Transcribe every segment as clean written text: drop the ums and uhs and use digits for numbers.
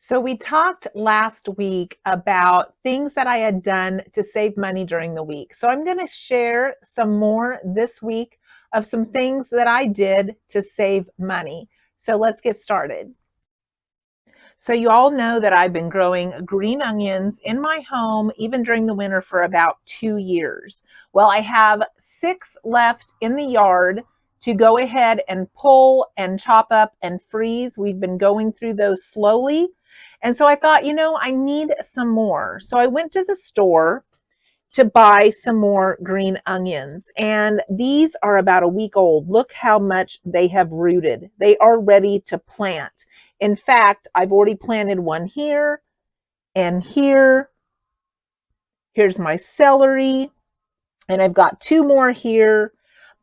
So we talked last week about things that I had done to save money during the week. So I'm going to share some more this week of some things that I did to save money. So let's get started. So you all know that I've been growing green onions in my home even during the winter for about 2 years. Well, I have 6 left in the yard to go ahead and pull and chop up and freeze. We've been going through those slowly. And so I thought, I need some more. So I went to the store to buy some more green onions. And these are about a week old. Look how much they have rooted. They are ready to plant. In fact, I've already planted one here and here. Here's my celery. And I've got 2 more here.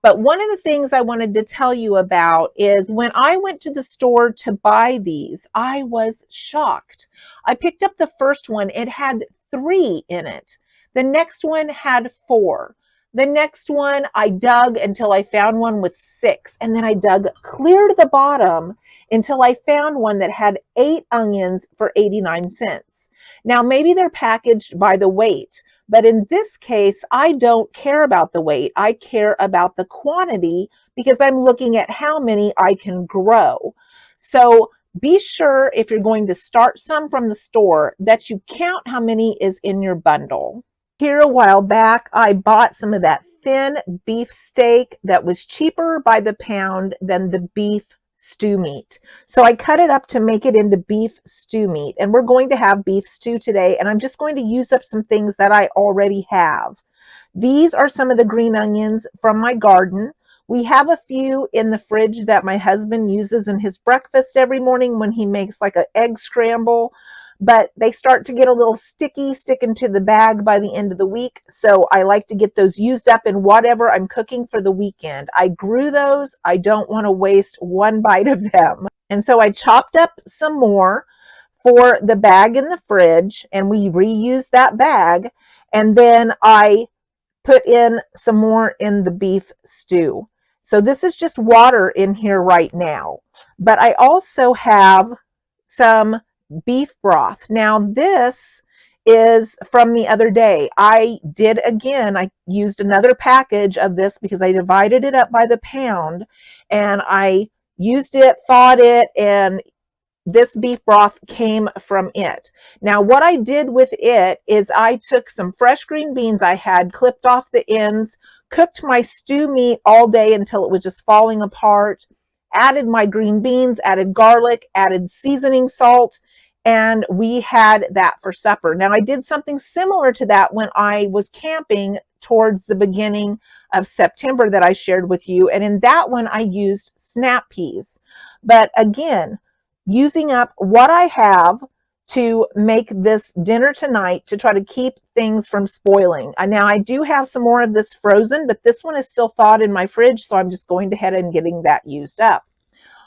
But one of the things I wanted to tell you about is when I went to the store to buy these, I was shocked. I picked up the first one. It had 3 in it. The next one had 4. The next one I dug until I found one with 6. And then I dug clear to the bottom until I found one that had 8 onions for 89 cents. Now, maybe they're packaged by the weight. But in this case, I don't care about the weight. I care about the quantity because I'm looking at how many I can grow. So be sure if you're going to start some from the store that you count how many is in your bundle. Here a while back, I bought some of that thin beef steak that was cheaper by the pound than the beef stew meat. So I cut it up to make it into beef stew meat, and we're going to have beef stew today, and I'm just going to use up some things that I already have. These are some of the green onions from my garden. We have a few in the fridge that my husband uses in his breakfast every morning when he makes like an egg scramble, but they start to get a little sticky, sticking to the bag by the end of the week. So I like to get those used up in whatever I'm cooking for the weekend. I grew those. I don't want to waste one bite of them. And so I chopped up some more for the bag in the fridge, and we reused that bag. And then I put in some more in the beef stew. So this is just water in here right now. But I also have some beef broth. Now this is from the other day. I used another package of this because I divided it up by the pound, and I used it, thawed it, and this beef broth came from it. Now what I did with it is I took some fresh green beans I had, clipped off the ends, cooked my stew meat all day until it was just falling apart, added my green beans, added garlic, added seasoning salt, and we had that for supper. Now I did something similar to that when I was camping towards the beginning of September that I shared with you, and in that one I used snap peas. But again, using up what I have to make this dinner tonight to try to keep things from spoiling. Now I do have some more of this frozen, but this one is still thawed in my fridge, so I'm just going ahead and getting that used up.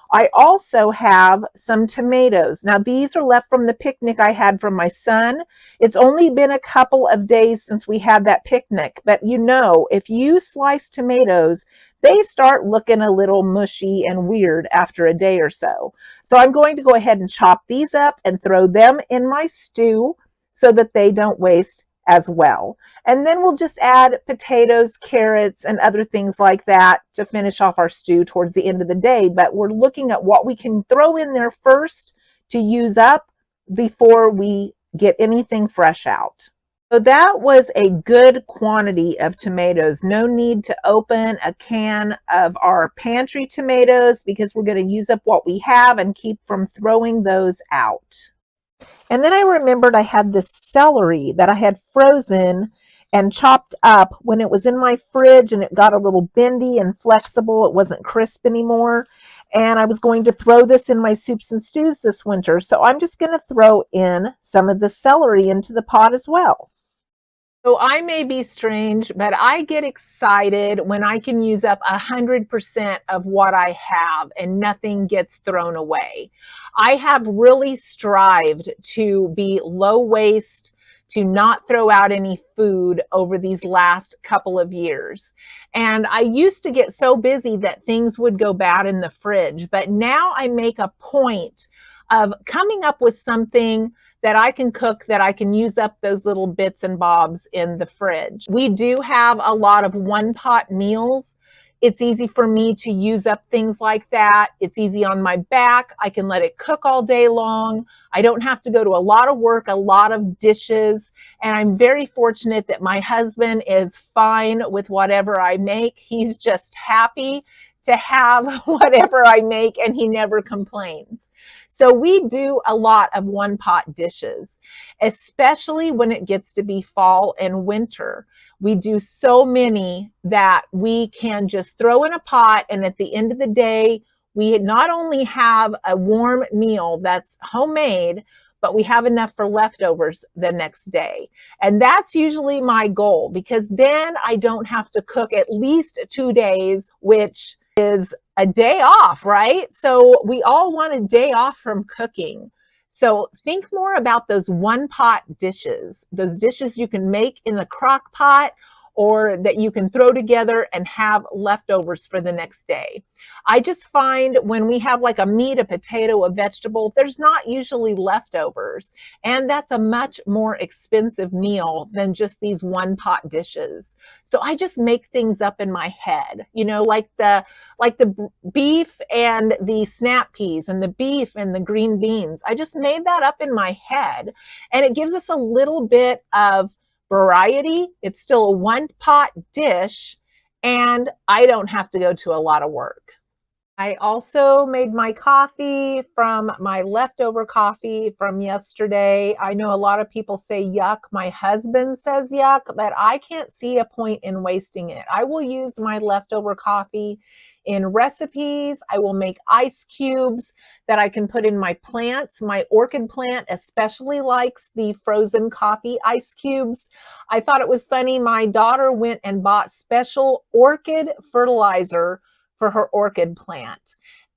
I also have some tomatoes. Now these are left from the picnic I had from my son. It's only been a couple of days since we had that picnic, but if you slice tomatoes, they start looking a little mushy and weird after a day or so. So I'm going to go ahead and chop these up and throw them in my stew so that they don't waste as well. And then we'll just add potatoes, carrots, and other things like that to finish off our stew towards the end of the day. But we're looking at what we can throw in there first to use up before we get anything fresh out. So that was a good quantity of tomatoes. No need to open a can of our pantry tomatoes because we're going to use up what we have and keep from throwing those out. And then I remembered I had this celery that I had frozen and chopped up when it was in my fridge, and it got a little bendy and flexible. It wasn't crisp anymore. And I was going to throw this in my soups and stews this winter. So I'm just going to throw in some of the celery into the pot as well. So I may be strange, but I get excited when I can use up 100% of what I have and nothing gets thrown away. I have really strived to be low waste, to not throw out any food over these last couple of years. And I used to get so busy that things would go bad in the fridge, but now I make a point of coming up with something that I can cook that I can use up those little bits and bobs in the fridge. We do have a lot of one pot meals. It's easy for me to use up things like that. It's easy on my back. I can let it cook all day long. I don't have to go to a lot of work, a lot of dishes. And I'm very fortunate that my husband is fine with whatever I make. He's just happy to have whatever I make, and he never complains. So we do a lot of one pot dishes, especially when it gets to be fall and winter. We do so many that we can just throw in a pot, and at the end of the day, we not only have a warm meal that's homemade, but we have enough for leftovers the next day. And that's usually my goal, because then I don't have to cook at least 2 days, which is a day off, right? So we all want a day off from cooking. So think more about those one pot dishes, those dishes you can make in the crock pot or that you can throw together and have leftovers for the next day. I just find when we have like a meat, a potato, a vegetable, there's not usually leftovers. And that's a much more expensive meal than just these one pot dishes. So I just make things up in my head, you know, like the beef and the snap peas and the beef and the green beans. I just made that up in my head, and it gives us a little bit of variety. It's still a one pot dish, and I don't have to go to a lot of work. I also made my coffee from my leftover coffee from yesterday. I know a lot of people say yuck. My husband says yuck, but I can't see a point in wasting it. I will use my leftover coffee in recipes. I will make ice cubes that I can put in my plants. My orchid plant especially likes the frozen coffee ice cubes. I thought it was funny. My daughter went and bought special orchid fertilizer for her orchid plant.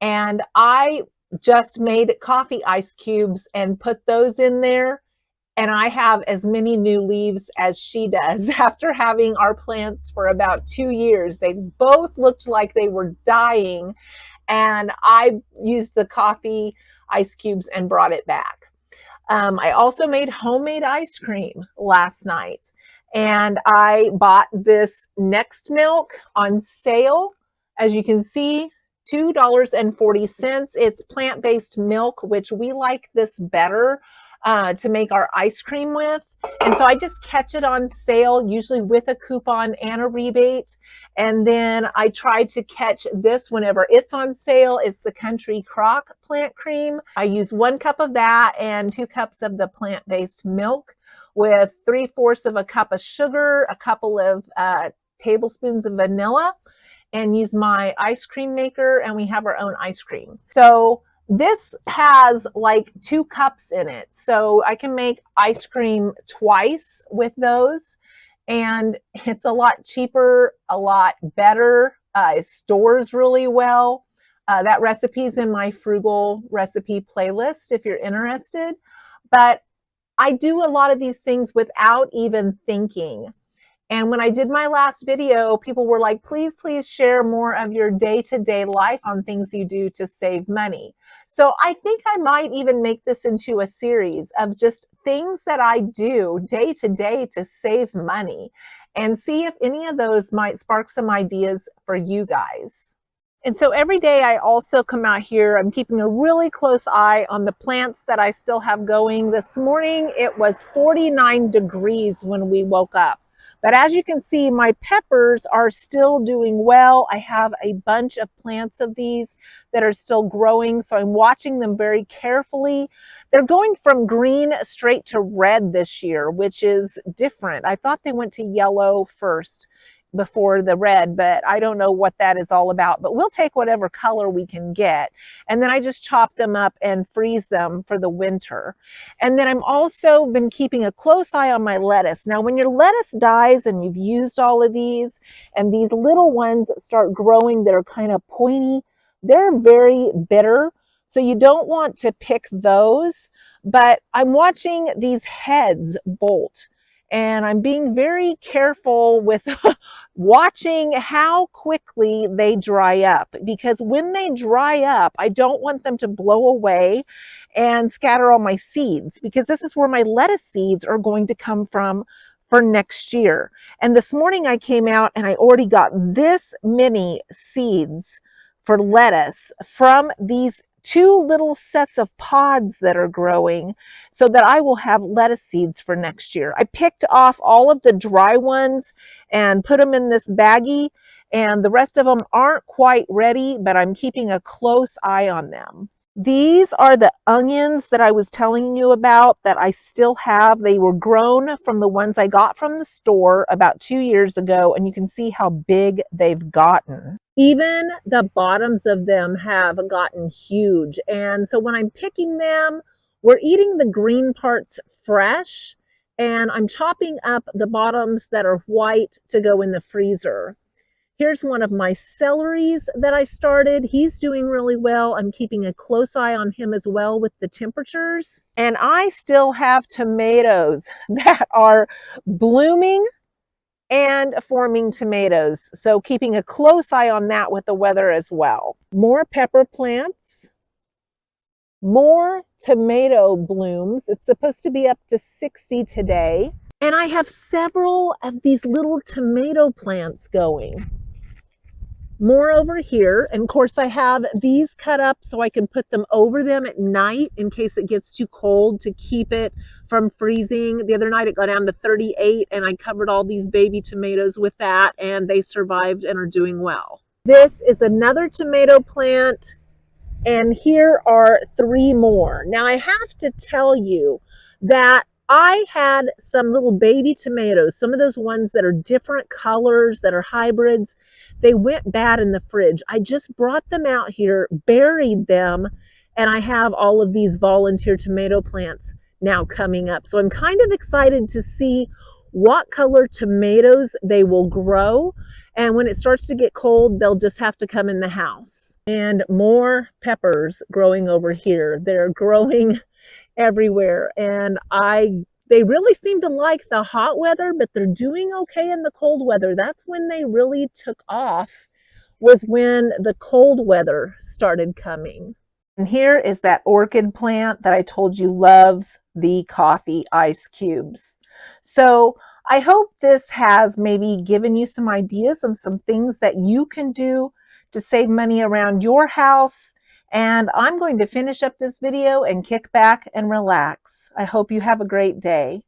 And I just made coffee ice cubes and put those in there. And I have as many new leaves as she does after having our plants for about 2 years. They both looked like they were dying. And I used the coffee ice cubes and brought it back. I also made homemade ice cream last night. And I bought this Next Milk on sale. As you can see, $2.40. It's plant-based milk, which we like this better to make our ice cream with. And so I just catch it on sale, usually with a coupon and a rebate. And then I try to catch this whenever it's on sale. It's the Country Crock plant cream. I use 1 cup of that and 2 cups of the plant-based milk with 3/4 of a cup of sugar, a couple of tablespoons of vanilla, and use my ice cream maker, and we have our own ice cream. So this has like 2 cups in it. So I can make ice cream twice with those, and it's a lot cheaper, a lot better. It stores really well. That recipe is in my Frugal recipe playlist if you're interested. But I do a lot of these things without even thinking. And when I did my last video, people were like, please, please share more of your day-to-day life on things you do to save money. So I think I might even make this into a series of just things that I do day to day to save money, and see if any of those might spark some ideas for you guys. And so every day I also come out here, I'm keeping a really close eye on the plants that I still have going. This morning it was 49 degrees when we woke up. But as you can see, my peppers are still doing well. I have a bunch of plants of these that are still growing, so I'm watching them very carefully. They're going from green straight to red this year, which is different. I thought they went to yellow first before the red, but I don't know what that is all about. But we'll take whatever color we can get. And then I just chop them up and freeze them for the winter. And then I'm also been keeping a close eye on my lettuce. Now, when your lettuce dies and you've used all of these, and these little ones start growing that are kind of pointy, they're very bitter. So you don't want to pick those. But I'm watching these heads bolt. And I'm being very careful with watching how quickly they dry up, because when they dry up, I don't want them to blow away and scatter all my seeds, because this is where my lettuce seeds are going to come from for next year. And this morning I came out and I already got this many seeds for lettuce from these 2 little sets of pods that are growing, so that I will have lettuce seeds for next year. I picked off all of the dry ones and put them in this baggie, and the rest of them aren't quite ready, but I'm keeping a close eye on them. These are the onions that I was telling you about that I still have. They were grown from the ones I got from the store about 2 years ago, and you can see how big they've gotten. Even the bottoms of them have gotten huge. And so when I'm picking them, we're eating the green parts fresh, and I'm chopping up the bottoms that are white to go in the freezer. Here's one of my celeries that I started. He's doing really well. I'm keeping a close eye on him as well with the temperatures. And I still have tomatoes that are blooming and forming tomatoes. So keeping a close eye on that with the weather as well. More pepper plants, more tomato blooms. It's supposed to be up to 60 today. And I have several of these little tomato plants going. More over here, and of course I have these cut up so I can put them over them at night in case it gets too cold to keep it from freezing. The other night it got down to 38 and I covered all these baby tomatoes with that, and they survived and are doing well. This is another tomato plant, and here are 3 more. Now I have to tell you that I had some little baby tomatoes, some of those ones that are different colors, that are hybrids. They went bad in the fridge. I just brought them out here, buried them, and I have all of these volunteer tomato plants now coming up. So I'm kind of excited to see what color tomatoes they will grow. And when it starts to get cold, they'll just have to come in the house. And more peppers growing over here. They're growing everywhere, and they really seem to like the hot weather, but they're doing okay in the cold weather. That's when they really took off, was when the cold weather started coming. And here is that orchid plant that I told you loves the coffee ice cubes. So I hope this has maybe given you some ideas on some things that you can do to save money around your house. And I'm going to finish up this video and kick back and relax. I hope you have a great day.